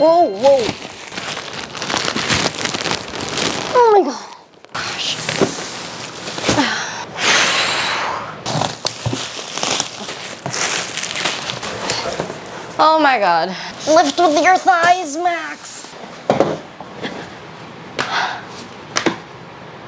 Whoa, whoa. Oh my god. Gosh. Oh my god. Lift with your thighs, Max.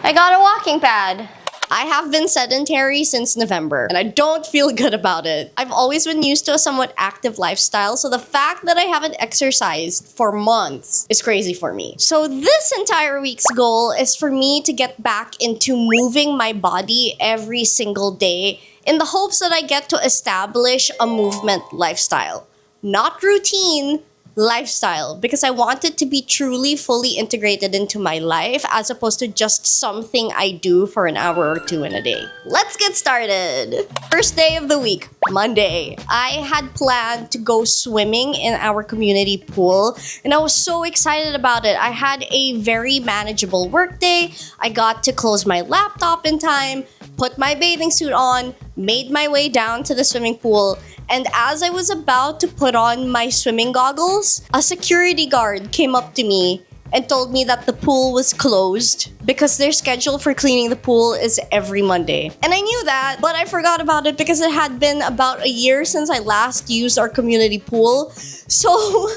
I got a walking pad. I have been sedentary since November, and I don't feel good about it. I've always been used to a somewhat active lifestyle, so the fact that I haven't exercised for months is crazy for me. So this entire week's goal is for me to get back into moving my body every single day in the hopes that I get to establish a movement lifestyle. Not routine, lifestyle, because I want it to be truly fully integrated into my life as opposed to just something I do for an hour or two in a day. Let's get started. First day of the week, Monday. I had planned to go swimming in our community pool, and I was so excited about it. I had a very manageable work day. I got to close my laptop in time, put my bathing suit on, made my way down to the swimming pool, and as I was about to put on my swimming goggles, a security guard came up to me and told me that the pool was closed because their schedule for cleaning the pool is every Monday. And I knew that, but I forgot about it because it had been about a year since I last used our community pool. So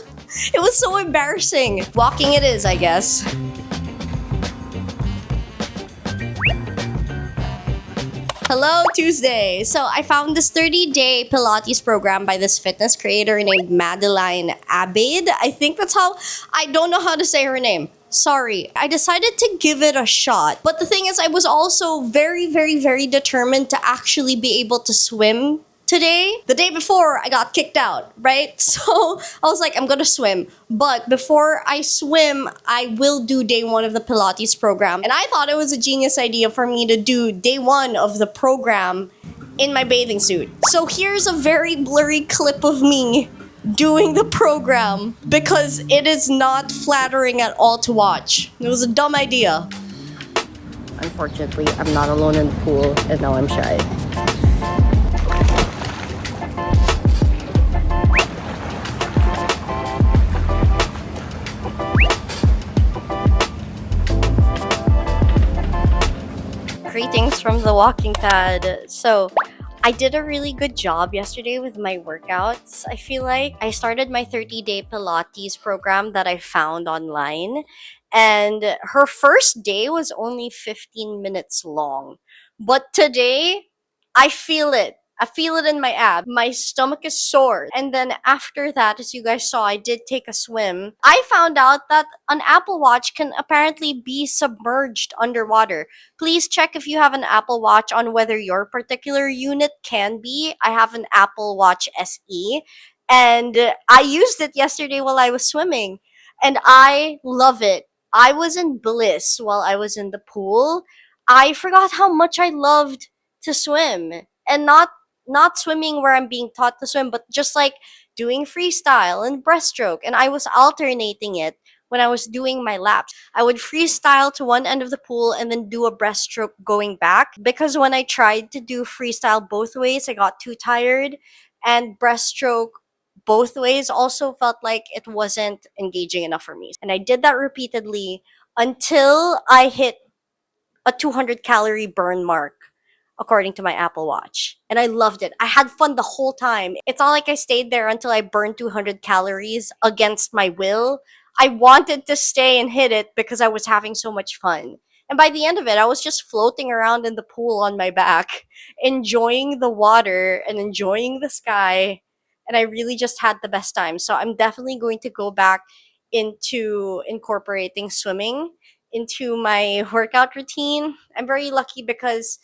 it was so embarrassing. Walking it is, I guess. Hello, Tuesday. So I found this 30-day Pilates program by this fitness creator named Madeline Abade. I think that's how, I don't know how to say her name. Sorry. I decided to give it a shot. But the thing is, I was also very, very, very determined to actually be able to swim today. The day before, I got kicked out, right? So I was like, I'm gonna swim. But before I swim, I will do day one of the Pilates program. And I thought it was a genius idea for me to do day one of the program in my bathing suit. So here's a very blurry clip of me doing the program because it is not flattering at all to watch. It was a dumb idea. Unfortunately, I'm not alone in the pool, and now I'm shy. Greetings from the walking pad. So I did a really good job yesterday with my workouts. I feel like I started my 30-day Pilates program that I found online, and her first day was only 15 minutes long. But today, I feel it. I feel it in my abs. My stomach is sore. And then after that, as you guys saw, I did take a swim. I found out that an Apple Watch can apparently be submerged underwater. Please check if you have an Apple Watch on whether your particular unit can be. I have an Apple Watch SE, and I used it yesterday while I was swimming, and I love it. I was in bliss while I was in the pool. I forgot how much I loved to swim, and not swimming where I'm being taught to swim, but just like doing freestyle and breaststroke, and I was alternating it when I was doing my laps. I would freestyle to one end of the pool and then do a breaststroke going back, because when I tried to do freestyle both ways, I got too tired, and breaststroke both ways also felt like it wasn't engaging enough for me. And I did that repeatedly until I hit a 200 calorie burn mark, according to my Apple Watch. And I loved it. I had fun the whole time. It's not like I stayed there until I burned 200 calories against my will. I wanted to stay and hit it because I was having so much fun. And by the end of it, I was just floating around in the pool on my back, enjoying the water and enjoying the sky. And I really just had the best time. So I'm definitely going to go back into incorporating swimming into my workout routine. I'm very lucky because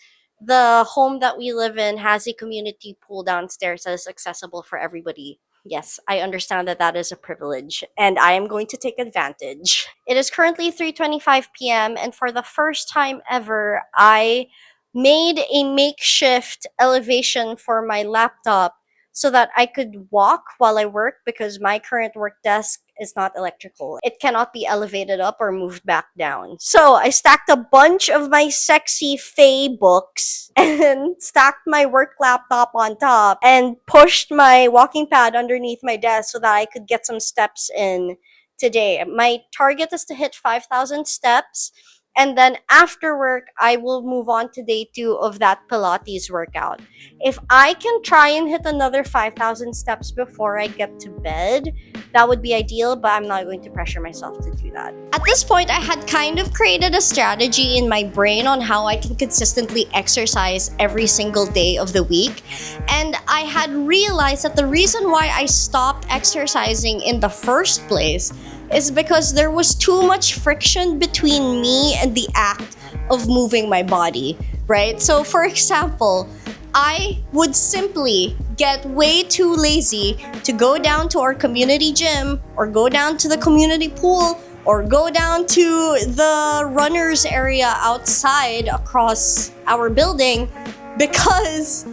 the home that we live in has a community pool downstairs that is accessible for everybody. Yes, I understand that that is a privilege, and I am going to take advantage. It is currently 3:25 p.m., and for the first time ever, I made a makeshift elevation for my laptop so that I could walk while I work, because my current work desk is not electrical. It cannot be elevated up or moved back down. So I stacked a bunch of my sexy Faye books and stacked my work laptop on top and pushed my walking pad underneath my desk so that I could get some steps in today. My target is to hit 5,000 steps. And then after work, I will move on to day 2 of that Pilates workout. If I can try and hit another 5,000 steps before I get to bed, that would be ideal, but I'm not going to pressure myself to do that. At this point, I had kind of created a strategy in my brain on how I can consistently exercise every single day of the week. And I had realized that the reason why I stopped exercising in the first place is because there was too much friction between me and the act of moving my body, right? So, for example, I would simply get way too lazy to go down to our community gym or go down to the community pool or go down to the runners area outside across our building because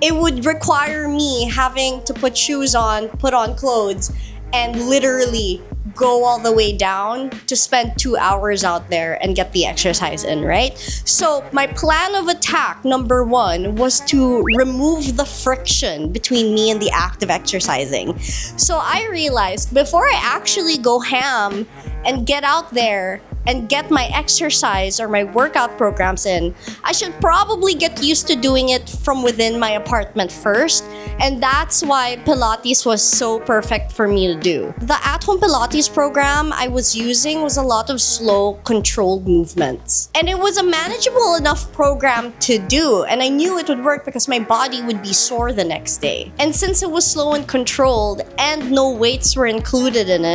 it would require me having to put shoes on, put on clothes, and literally go all the way down to spend 2 hours out there and get the exercise in, right? So my plan of attack, number 1, was to remove the friction between me and the act of exercising. So I realized before I actually go ham and get out there and get my exercise or my workout programs in, I should probably get used to doing it from within my apartment first. And that's why Pilates was so perfect for me to do. The at-home Pilates program I was using was a lot of slow, controlled movements. And it was a manageable enough program to do. And I knew it would work because my body would be sore the next day. And since it was slow and controlled and no weights were included in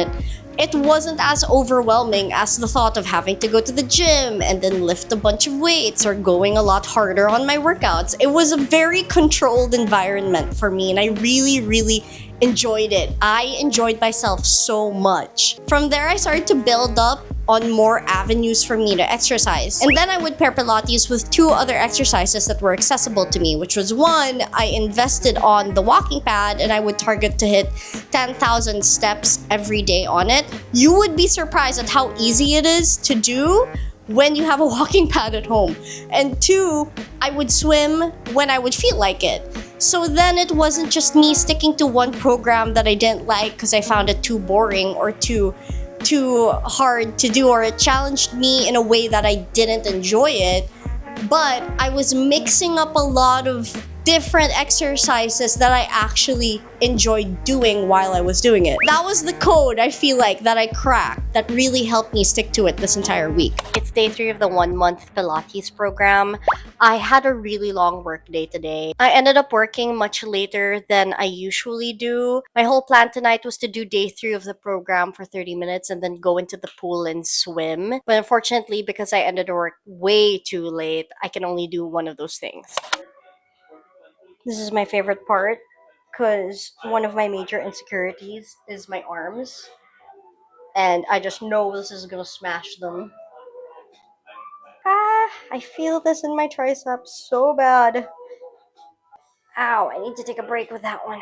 it wasn't as overwhelming as the thought of having to go to the gym and then lift a bunch of weights or going a lot harder on my workouts. It was a very controlled environment for me, and I really, really enjoyed it. I enjoyed myself so much. From there, I started to build up on more avenues for me to exercise. And then I would pair Pilates with 2 other exercises that were accessible to me, which was 1, I invested on the walking pad and I would target to hit 10,000 steps every day on it. You would be surprised at how easy it is to do when you have a walking pad at home. And 2, I would swim when I would feel like it. So then it wasn't just me sticking to one program that I didn't like because I found it too boring or too hard to do, or it challenged me in a way that I didn't enjoy it, but I was mixing up a lot of different exercises that I actually enjoyed doing while I was doing it. That was the code, I feel like, that I cracked that really helped me stick to it this entire week. It's day 3 of the 1-month Pilates program. I had a really long work day today. I ended up working much later than I usually do. My whole plan tonight was to do day 3 of the program for 30 minutes and then go into the pool and swim. But unfortunately, because I ended work way too late, I can only do one of those things. This is my favorite part because one of my major insecurities is my arms. And I just know this is gonna smash them. I feel this in my triceps so bad. Ow, I need to take a break with that one.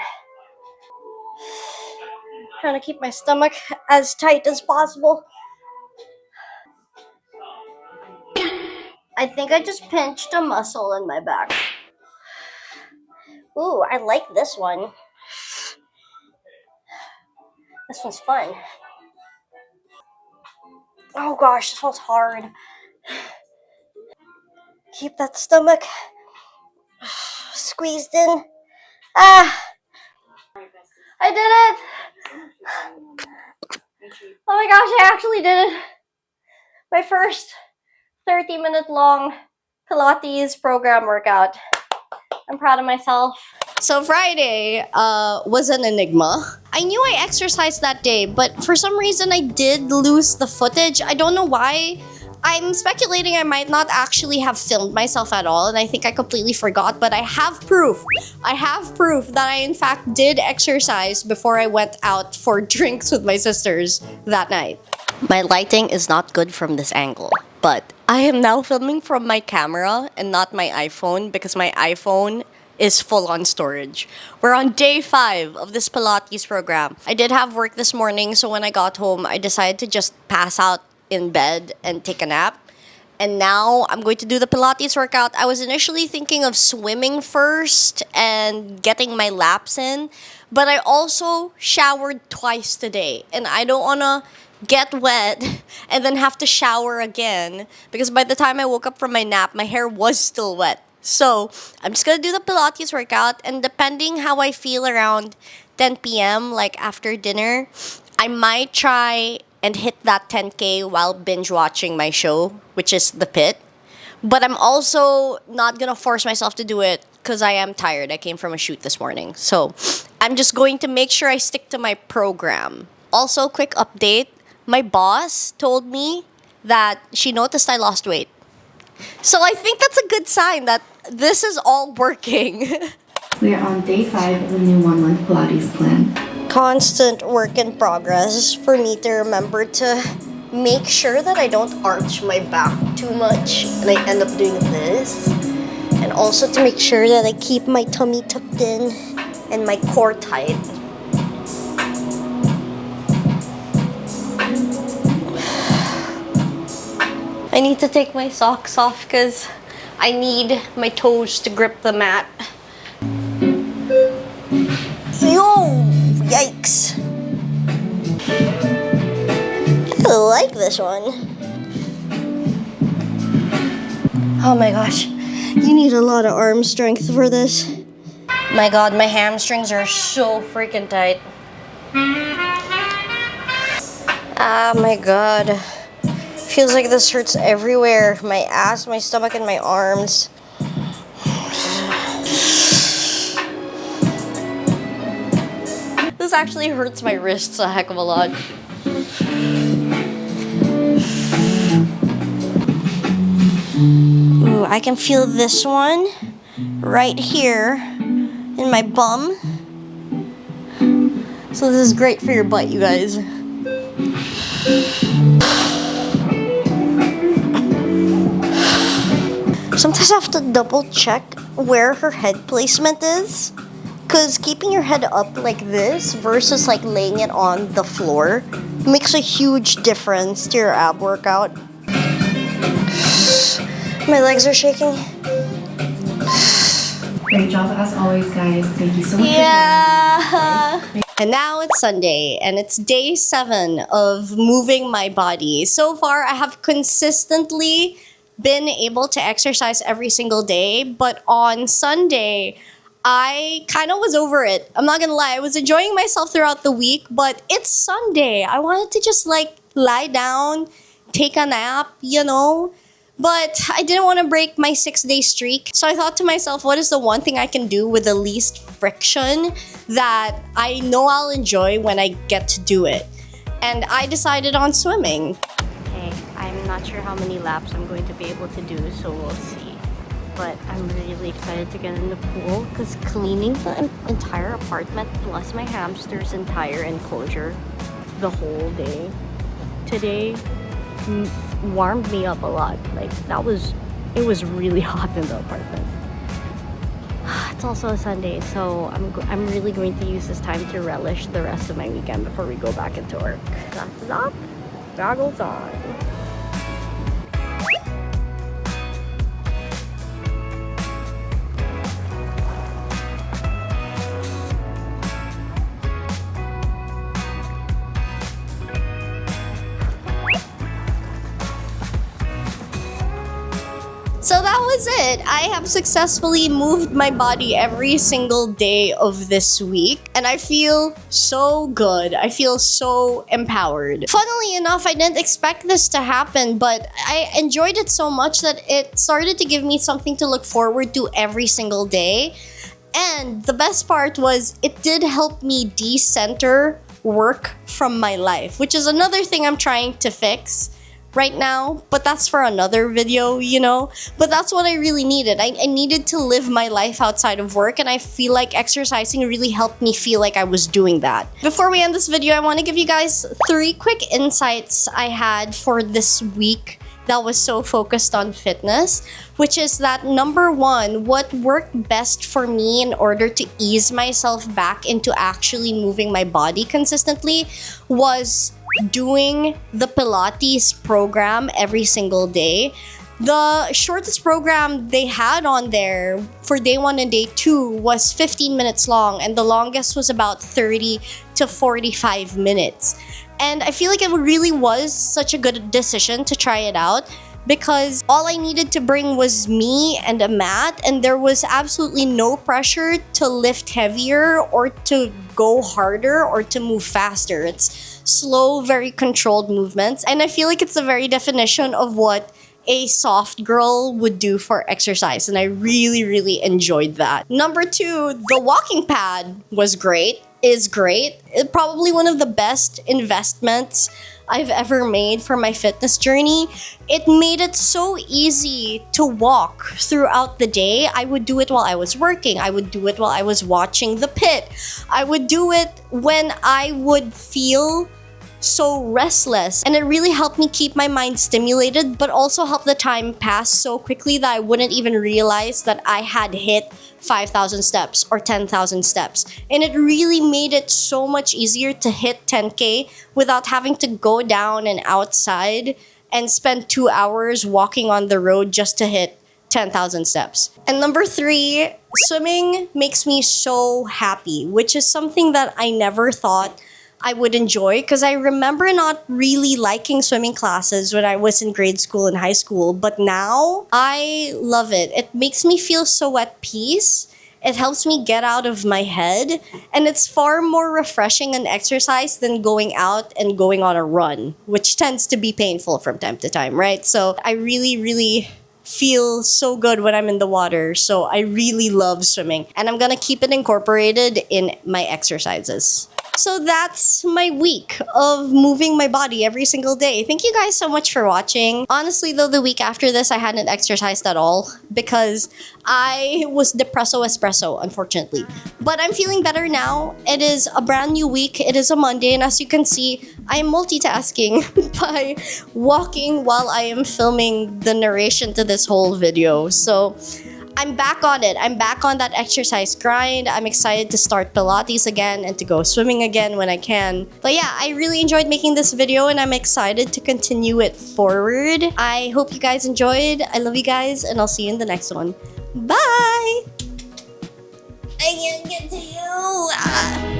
Trying to keep my stomach as tight as possible. I think I just pinched a muscle in my back. Ooh, I like this one. This one's fun. Oh gosh, this one's hard. Keep that stomach squeezed in. Ah! I did it! Oh my gosh, I actually did it! My first 30-minute long Pilates program workout. I'm proud of myself. So Friday was an enigma. I knew I exercised that day, but for some reason I did lose the footage. I don't know why. I'm speculating I might not actually have filmed myself at all, and I think I completely forgot, but I have proof. I have proof that I in fact did exercise before I went out for drinks with my sisters that night. My lighting is not good from this angle, but I am now filming from my camera and not my iPhone because my iPhone is full on storage. We're on day 5 of this Pilates program. I did have work this morning, so when I got home, I decided to just pass out in bed and take a nap. And now I'm going to do the Pilates workout. I was initially thinking of swimming first and getting my laps in, but I also showered twice today. And I don't want to get wet, and then have to shower again because by the time I woke up from my nap, my hair was still wet. So I'm just gonna do the Pilates workout, and depending how I feel around 10 p.m., like after dinner, I might try and hit that 10K while binge watching my show, which is The Pit. But I'm also not gonna force myself to do it because I am tired. I came from a shoot this morning. So I'm just going to make sure I stick to my program. Also, quick update. My boss told me that she noticed I lost weight. So I think that's a good sign that this is all working. We are on day 5 of the new 1-month Pilates plan. Constant work in progress for me to remember to make sure that I don't arch my back too much and I end up doing this. And also to make sure that I keep my tummy tucked in and my core tight. I need to take my socks off because I need my toes to grip the mat. Yo! Yikes! I like this one. Oh my gosh. You need a lot of arm strength for this. My god, my hamstrings are so freaking tight. Ah, my god. Feels like this hurts everywhere. My ass, my stomach, and my arms. This actually hurts my wrists a heck of a lot. Ooh, I can feel this one right here in my bum. So this is great for your butt, you guys. Sometimes I have to double check where her head placement is. Because keeping your head up like this versus like laying it on the floor makes a huge difference to your ab workout. My legs are shaking. Great job as always, guys. Thank you so much. Yeah. And now it's Sunday, and it's day 7 of moving my body. So far, I have consistently been able to exercise every single day, but on Sunday, I kind of was over it. I'm not gonna lie, I was enjoying myself throughout the week, but it's Sunday. I wanted to just like lie down, take a nap, you know? But I didn't want to break my 6-day streak. So I thought to myself, what is the one thing I can do with the least friction that I know I'll enjoy when I get to do it? And I decided on swimming. Okay, I'm not sure how many laps I'm going to be able to do, so we'll see. But I'm really excited to get in the pool because cleaning the entire apartment plus my hamster's entire enclosure the whole day today warmed me up a lot. Like it was really hot in the apartment. It's also a Sunday, so I'm really going to use this time to relish the rest of my weekend before we go back into work. Glasses off, goggles on. So that was it. I have successfully moved my body every single day of this week, and I feel so good. I feel so empowered. Funnily enough, I didn't expect this to happen, but I enjoyed it so much that it started to give me something to look forward to every single day. And the best part was it did help me decenter work from my life, which is another thing I'm trying to fix right now, but that's for another video, you know? But that's what I really needed. I needed to live my life outside of work, and I feel like exercising really helped me feel like I was doing that. Before we end this video, I want to give you guys 3 quick insights I had for this week that was so focused on fitness, which is that number 1, what worked best for me in order to ease myself back into actually moving my body consistently was doing the Pilates program every single day. The shortest program they had on there for day 1 and day 2 was 15 minutes long, and the longest was about 30 to 45 minutes. And I feel like it really was such a good decision to try it out, because all I needed to bring was me and a mat, and there was absolutely no pressure to lift heavier or to go harder or to move faster. It's slow, very controlled movements, and I feel like it's the very definition of what a soft girl would do for exercise, and I really, really enjoyed that. Number 2, the walking pad was great, is great. It's probably one of the best investments I've ever made for my fitness journey. It made it so easy to walk throughout the day. I would do it while I was working. I would do it while I was watching The Pit. I would do it when I would feel so restless, and it really helped me keep my mind stimulated, but also helped the time pass so quickly that I wouldn't even realize that I had hit 5,000 steps or 10,000 steps. And it really made it so much easier to hit 10K without having to go down and outside and spend 2 hours walking on the road just to hit 10,000 steps. And number 3, swimming makes me so happy, which is something that I never thought I would enjoy, because I remember not really liking swimming classes when I was in grade school and high school, but now I love it. It makes me feel so at peace. It helps me get out of my head, and it's far more refreshing an exercise than going out and going on a run, which tends to be painful from time to time, right? So I really, really feel so good when I'm in the water. So I really love swimming, and I'm gonna keep it incorporated in my exercises. So that's my week of moving my body every single day. Thank you guys so much for watching. Honestly though, the week after this, I hadn't exercised at all because I was depresso espresso, unfortunately. But I'm feeling better now. It is a brand new week. It is a Monday, and as you can see, I am multitasking by walking while I am filming the narration to this whole video. So I'm back on it. I'm back on that exercise grind. I'm excited to start Pilates again and to go swimming again when I can. But yeah, I really enjoyed making this video, and I'm excited to continue it forward. I hope you guys enjoyed. I love you guys, and I'll see you in the next one. Bye! I can't get to you!